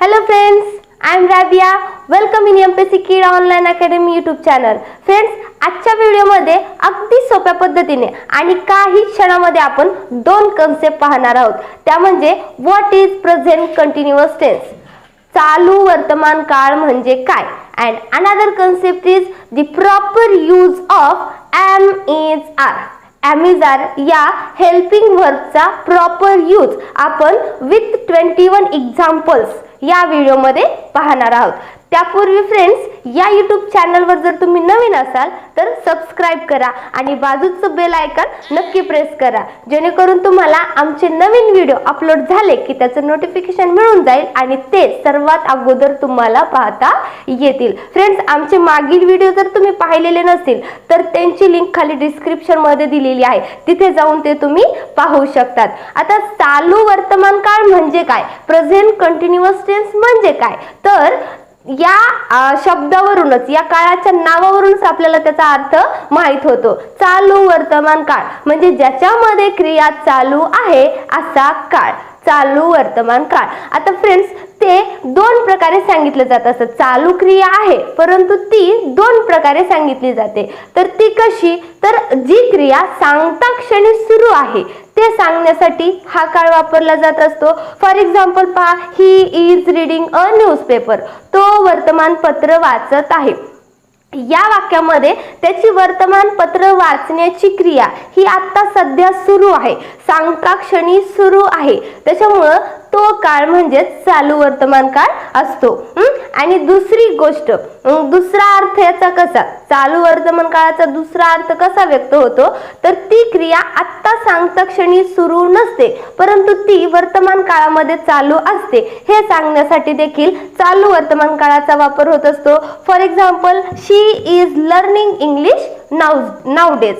Hello friends, I am Rabia. Welcome in MPSC Kid Online Academy YouTube channel. Friends, आजच्या व्हिडिओमध्ये अगदी सोप्या पद्धतीने आणि काही क्षणामध्ये आपण दोन कन्सेप्ट पाहणार आहोत. त्या म्हणजे what is present continuous tense. चालू वर्तमान काळ म्हणजे काय? And another concept is the proper use of am is are. Am is are या हेल्पिंग वर्बचा प्रॉपर यूज आपण विथ 21 एक्झाम्पल्स या व्हिडिओमध्ये पाहणार आहोत. त्यापूर्वी फ्रेंड्स, या यूट्यूब चॅनलवर जर तुम्ही नवीन असाल तर सबस्क्राइब करा आणि बाजूचं बेल आयकॉन नक्की प्रेस करा, जेणेकरून तुम्हाला आमचे नवीन व्हिडिओ अपलोड झाले की त्याचं नोटिफिकेशन मिळून जाईल आणि ते सर्वात अगोदर तुम्हाला पाहता येतील. फ्रेंड्स, आमचे मागील व्हिडिओ जर तुम्ही पाहिलेले नसतील तर त्यांची लिंक खाली डिस्क्रिप्शन मध्ये दिलेली आहे, तिथे जाऊन ते तुम्ही पाहू शकतात. आता चालू वर्तमान काळ म्हणजे काय, प्रेझेंट कंटिन्युअस टेन्स म्हणजे काय, तर या शब्दावरूनच, या काळाच्या नावावरूनच आपल्याला त्याचा अर्थ माहित होतो. चालू वर्तमान काळ म्हणजे ज्याच्यामध्ये क्रिया चालू आहे असा काळ, चालू वर्तमान काळ. आता फ्रेंड्स, ते दोन प्रकारे सांगितलं जात असतं. चालू क्रिया आहे परंतु ती दोन प्रकारे सांगितली जाते. तर ती कशी, तर जी क्रिया सांगता क्षणी सुरू आहे ते सांगण्यासाठी हा काळ वापरला जात असतो. फॉर एक्झाम्पल पहा, he is reading a newspaper. तो वर्तमानपत्र वाचत आहे. या वाक्यामध्ये त्याची वर्तमानपत्र वाचण्याची क्रिया ही आता सध्या सुरू आहे, सांगता क्षणी सुरू आहे. त्याच्यामुळं तो काळ म्हणजे चालू वर्तमान काळ असतो. आणि दुसरी गोष्ट, दुसरा अर्थ याचा कसा, चालू वर्तमान काळाचा दुसरा अर्थ कसा व्यक्त होतो, तर ती क्रिया आत्ता सांगता क्षणी सुरू नसते परंतु ती वर्तमान काळामध्ये चालू असते, हे सांगण्यासाठी देखील चालू वर्तमान काळाचा वापर होत असतो. For example, she is learning English nowadays.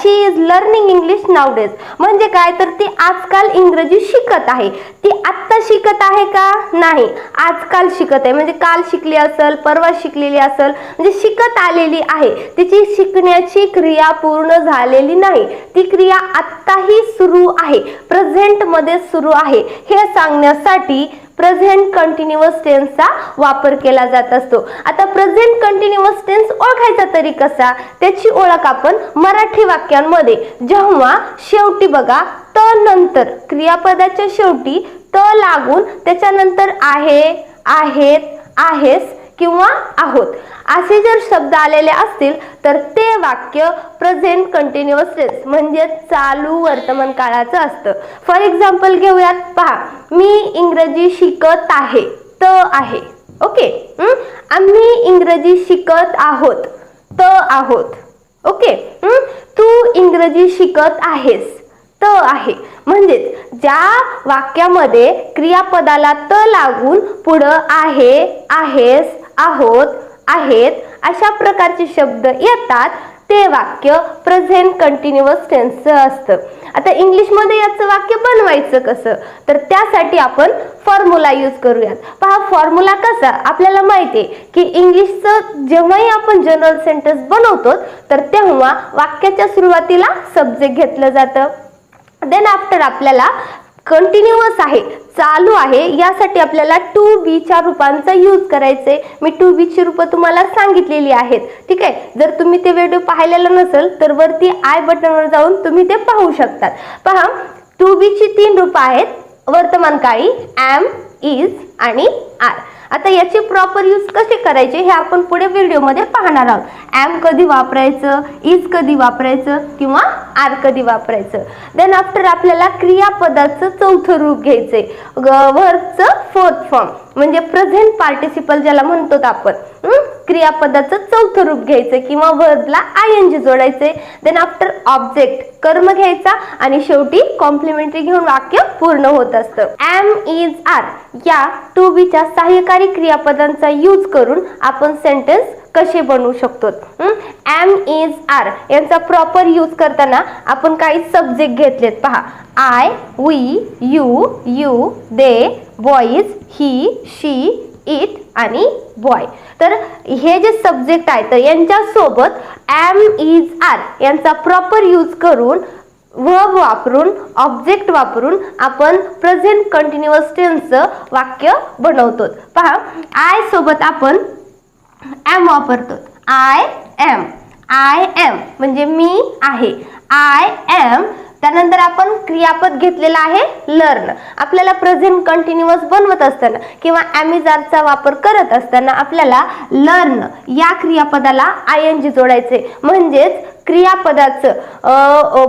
She is learning English nowadays म्हणजे काय, तर ती आजकाल इंग्रजी शिकत आहे. ती आत्ता शिकत आहे का, नाही, आजकाल शिकत आहे. म्हणजे काल शिकली असेल, परवा शिकलेली असेल, म्हणजे शिकत आलेली आहे. तिची शिकण्याची क्रिया पूर्ण झालेली नाही, ती क्रिया आत्ताही सुरू आहे, प्रेझेंट मध्ये सुरू आहे, हे सांगण्यासाठी प्रेझेंट कंटिन्युअस टेन्सचा वापर केला जात असतो. आता प्रेझेंट कंटिन्युअस टेन्स ओळखायचा तरी कसा, त्याची ओळख आपण मराठी वाक्यांमध्ये जेव्हा शेवटी बघा त नंतर, क्रियापदाच्या शेवटी त लागून त्याच्यानंतर आहे, आहेत, आहेस किंवा आहोत असे जर शब्द आलेले असतील तर ते वाक्य प्रेझेंट कंटिन्युअस टेन्स म्हणजे चालू वर्तमान काळाचं असतं. फॉर एक्झाम्पल घेऊयात, पहा, मी इंग्रजी शिकत आहे, त आहे. ओके, आम्ही इंग्रजी शिकत आहोत, त आहोत. ओके, तू इंग्रजी शिकत आहेस, त आहे. म्हणजे ज्या वाक्यामध्ये क्रियापदाला त लागून पुढं आहे, आहेस, आहोत, आहेत अशा प्रकारचे शब्द येतात ते वाक्य प्रेझेंट कंटिन्युअस टेन्सचं असतं. आता इंग्लिशमध्ये याचं वाक्य बनवायचं कसं, तर त्यासाठी आपण फॉर्म्युला यूज करूयात. पहा, फॉर्म्युला कसा, आपल्याला माहिती आहे की इंग्लिशचं जेव्हाही आपण जनरल सेंटेन्स बनवतो तर तेव्हा वाक्याच्या सुरुवातीला सब्जेक्ट घेतलं जातं. देन आफ्टर आपल्याला कंटिन्युअस आहे, चालू आहे, यासाठी आपल्याला टू बी च्या रूपांचा यूज करायचे. मी टू बी ची रूप तुम्हाला सांगितलेली आहेत. ठीक आहे, जर तुम्ही ते व्हिडिओ पाहिलेला नसेल तर वरती आय बटनवर जाऊन तुम्ही ते पाहू शकतात. पहा, टू बी ची 3 रूप आहेत वर्तमान काळी, एम, इज आणि आर. आता याचे प्रॉपर यूज कसे करायचे हे आपण पुढे व्हिडिओमध्ये पाहणार आहोत. एम कधी वापरायचं, इज कधी वापरायचं किंवा आर कधी वापरायचं. देन आफ्टर आपल्याला क्रियापदाचं चौथं रूप घ्यायचंय, वर्बचं फोर्थ फॉर्म म्हणजे प्रेझेंट पार्टिसिपल ज्याला म्हणतो आपण. क्रियापदाचं चौथं रूप घ्यायचं किंवा वर्बला आयएनजी जोडायचे. देन आफ्टर ऑब्जेक्ट, कर्म घ्यायचा आणि शेवटी कॉम्प्लिमेंटरी घेऊन वाक्य पूर्ण होत असतं. एम, इज, आर या टू बी च्या सहाय्यकारी क्रियापदांचा यूज करून आपण सेंटेन्स कसे बनवू शकतो. एम, इज, आर यांचा प्रॉपर यूज करताना आपण काही सब्जेक्ट घेतलेत. पहा, I, we, you, they, boys, he, she, it आणि बॉय. तर हे जे सब्जेक्ट आहेत तर यांच्या सोबत एम, इज, आर यांचा प्रॉपर यूज करून वर्ब वापरून, ऑब्जेक्ट वापरून आपण प्रेझेंट कंटिन्युअस टेन्सचं वाक्य बनवतो. पहा, आय सोबत आपण एम वापरतो. आय एम म्हणजे मी आहे. I am. त्यानंतर आपण क्रियापद घेतलेला आहे लर्न. आपल्याला प्रेझेंट कंटिन्युअस बनवत असताना किंवा ॲमिजारचा वापर करत असताना आपल्याला लर्न या क्रियापदाला आयएनजी जोडायचे, म्हणजेच क्रियापदाचं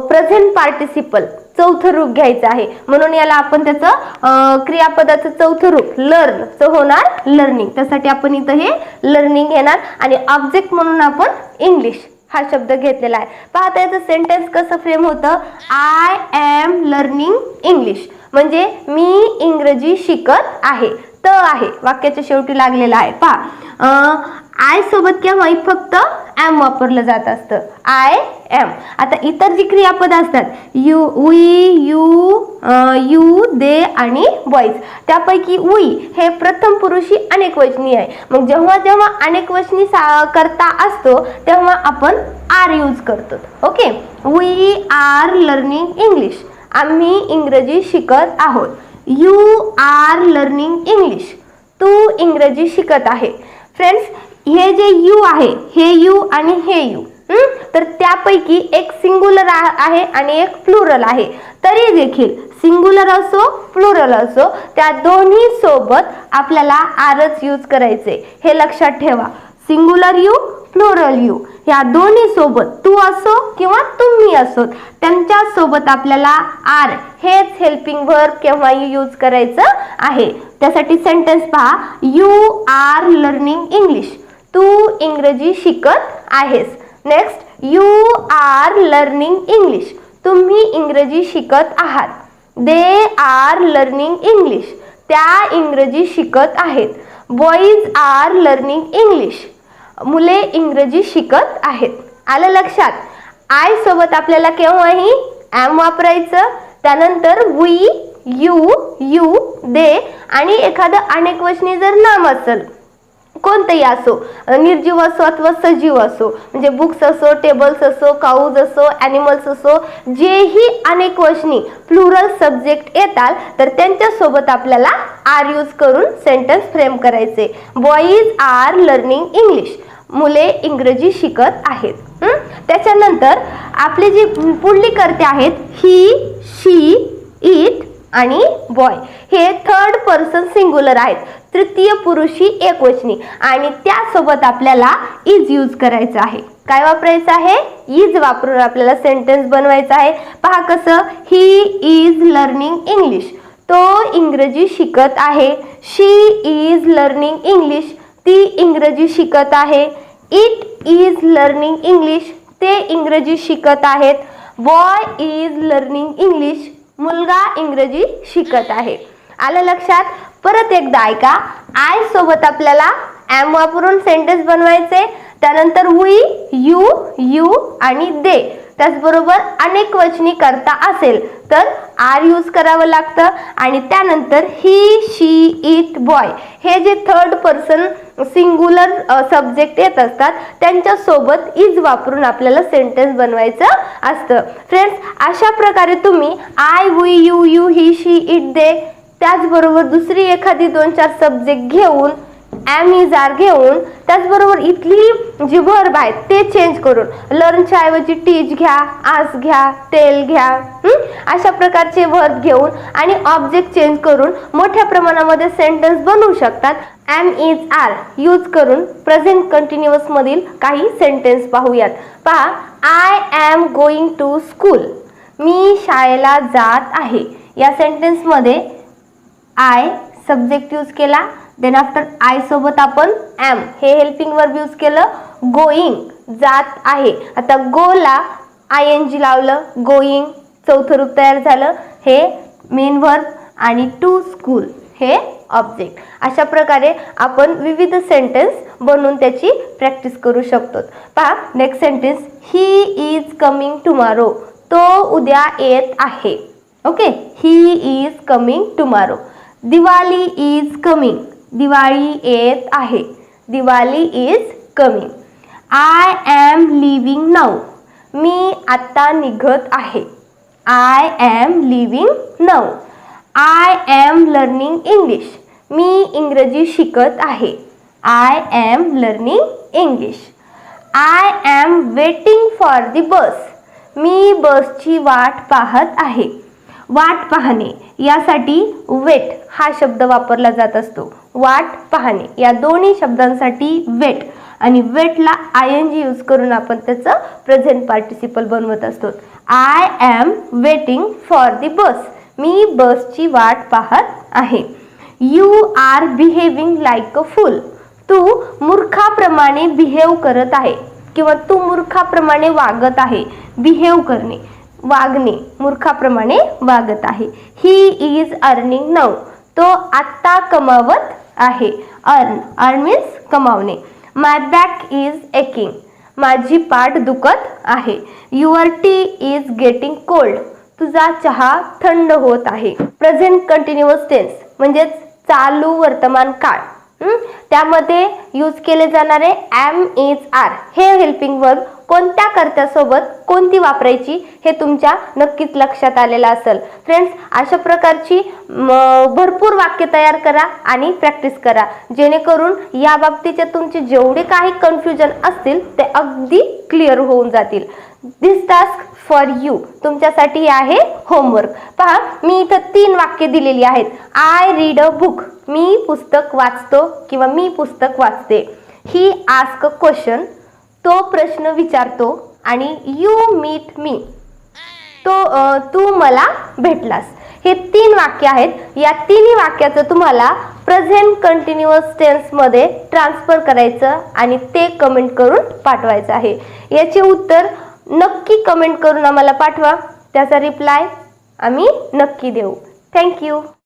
प्रेझेंट पार्टिसिपल चौथं रूप घ्यायचं आहे. म्हणून याला आपण त्याचं क्रियापदाचं चौथं रूप लर्नचं होणार लर्निंग. त्यासाठी आपण इथं हे लर्निंग घेणार आणि ऑब्जेक्ट म्हणून आपण इंग्लिश हा शब्द घेतलेला आहे. पाहता याचं सेंटेन्स कसं फ्रेम होतं. आय एम लर्निंग इंग्लिश म्हणजे मी इंग्रजी शिकत आहे. आहे वाक्याच्या शेवटी लागलेला आहे. पहा, आय सोबत केव्हाही फक्त एम वापरलं जात असतं. I am. आता इतर जी क्रियापद असतात यू, वी, यू, दे आणि बॉईज, त्यापैकी वी हे प्रथम पुरुषी अनेकवचनी आहे. मग जेव्हा जेव्हा अनेकवचनी करता असतो तेव्हा आपण आर यूज करतो. Okay. We are learning English. आम्ही इंग्रजी शिकत आहोत. You are learning English. तू इंग्रजी शिकत आहे. फ्रेंड्स, हे जे यू आहे, हे यू आणि हे यू, तर त्यापैकी एक सिंगुलर आहे आणि एक प्लुरल आहे. तरी देखील सिंगुलर असो प्लुरल असो त्या दोन्ही सोबत आपल्याला आरच यूज करायचे. हे लक्षात ठेवा. सिंगुलर यू, प्लुरल यू या दोन्ही सोबत तू असो किंवा तुम्ही असो त्यांच्या सोबत आपल्याला आर हेच हेल्पिंग वर्ब केव्हाही यूज करायचं आहे. त्यासाठी सेंटेन्स पहा. You are learning English. तू इंग्रजी शिकत आहेस. Next, you are learning English. तुम्ही इंग्रजी शिकत आहात. They are learning English. त्या इंग्रजी शिकत आहेत. Boys are learning English. मुले इंग्रजी शिकत आहेत. आलं लक्षात. आय सोबत आपल्याला केव्हाही एम वापरायचं. त्यानंतर वी, यू, दे आणि एखादं अनेकवचनी जर नाम असेल कोणतंही असो, निर्जीव असो अथवा सजीव असो, म्हणजे बुक्स असो, टेबल्स असो, काऊज असो, ॲनिमल्स असो, जेही अनेकवचनी प्लुरल सब्जेक्ट येतात तर त्यांच्यासोबत आपल्याला आर यूज करून सेंटेन्स फ्रेम करायचे. Boys are learning English. मुले इंग्रजी शिकत आहेत. त्याच्यानंतर आपले जी पुढली कर्ते आहेत ही, शी, इट आणि बॉय हे थर्ड पर्सन सिंगुलर आहेत. तृतीय पुरुषी एकवचनी आणि त्यासोबत आपल्याला इज यूज करायचं आहे. काय वापरायचं आहे. इज वापरून आपल्याला सेंटेन्स बनवायचा आहे. पहा कसं. He is learning English. तो इंग्रजी शिकत आहे. शी इज लर्निंग इंग्लिश. ती इंग्रजी शिकत आहे. It is learning English. ते इंग्रजी शिकत आहेत. Boy is learning English. मुलगा इंग्रजी शिकत आहे. आलं लक्षात. परत एकदा ऐका. आय सोबत आपल्याला एम वापरून सेंटेन्स बनवायचे. त्यानंतर वी, यू आणि दे. त्याचबरोबर अनेक वचनी करता असेल तर आर यूज करावं लागतं. आणि त्यानंतर ही, शी, इट, बॉय हे जे थर्ड पर्सन सिंगुलर सब्जेक्ट येत असतात त्यांच्यासोबत इज वापरून आपल्याला सेंटेन्स बनवायचं असतं. फ्रेंड्स, अशा प्रकारे तुम्ही I, we, you, he, she, it, they त्याचबरोबर दुसरी एखादी 2-4 सब्जेक्ट घेऊन एम इज आर घेऊन त्याचबरोबर इथली जी वर्ब आहेत ते चेंज करून लर्नच्या ऐवजी टीच घ्या, आज घ्या, टेल घ्या, अशा प्रकारचे वर्ब घेऊन आणि ऑब्जेक्ट चेंज करून मोठ्या प्रमाणामध्ये सेंटेन्स बनवू शकतात. एम इज आर यूज करून प्रेझेंट कंटिन्युअस मधील काही सेंटेन्स पाहूयात. पहा. I am going to school. मी शाळेला जात आहे. या सेंटेन्स मध्ये आय सब्जेक्ट यूज केला. देन आफ्टर आय सोबत आपण एम हे हेल्पिंग वर्ब यूज केलं. गोइंग जात आहे. आता गो ला आयएनजी लावलं. गोइंग चौथं रूप तयार झालं. हे मेन वर्ब आणि टू स्कूल हे ऑब्जेक्ट. अशा प्रकारे आपण विविध सेंटेन्स बनवून त्याची प्रॅक्टिस करू शकतो. पहा. Next sentence. He is coming tomorrow. तो उद्या येत आहे. Okay. He is coming tomorrow. Diwali is coming. Diwali येत आहे. Diwali is coming. I am leaving now. मी आता निघत आहे. I am leaving now. I am learning English. मी इंग्रजी शिकत आहे. I am learning English. I am waiting for the bus. मी बसची वाट पाहत आहे. वाट पाहणे यासाठी वेट हा शब्द वापरला जात असतो. वाट पाहणे या दोन्ही शब्दांसाठी वेट आणि वेटला ING यूज करून आपण त्याचं प्रेझेंट पार्टिसिपल बनवत असतो. I am waiting for the bus. मी बसची वाट पाहत आहे. You are behaving like a fool. तू मूर्खाप्रमाणे बिहेव करत आहे किंवा तू मूर्खाप्रमाणे वागत आहे. बिहेव करणे, वागणे, मूर्खाप्रमाणे वागत आहे. He is earning now. तो आत्ता कमावत आहे. अर्न मीन्स कमावणे. My back is aching. माझी पाठ दुखत आहे. Your tea is getting cold. तुझा चहा थंड होत आहे. प्रेझेंट कंटिन्युअस टेन्स म्हणजेच चालू वर्तमान काळ. त्यामध्ये यूज केले जाणारे एम इज आर हे हेल्पिंग वर्ब कोणत्या कर्त्यासोबत कोणती वापरायची हे तुमच्या नक्कीच लक्षात आलेलं असेल. फ्रेंड्स, अशा प्रकारची भरपूर वाक्य तयार करा आणि प्रॅक्टिस करा, जेणेकरून या बाबतीचे तुमचे जेवढे काही कन्फ्युजन असतील ते अगदी क्लिअर होऊन जातील. दिस टास्क फॉर यू. तुमच्यासाठी आहे होमवर्क. पहा, मी इथं 3 वाक्य दिलेली आहेत. I read a book. मी पुस्तक वाचतो किंवा मी पुस्तक वाचते. He ask a question. तो प्रश्न विचारतो. आणि यू मीट मी. तू मला भेटलास. हे 3 वाक्य आहेत. या 3 वाक्याचं तुम्हाला प्रेझेंट कंटिन्युअस टेन्स मध्ये ट्रान्सफर करायचं आणि ते कमेंट करून पाठवायचं आहे. याचे उत्तर नक्की कमेंट करून आम्हाला पाठवा. त्याचा रिप्लाय आम्ही नक्की देऊ. थँक्यू.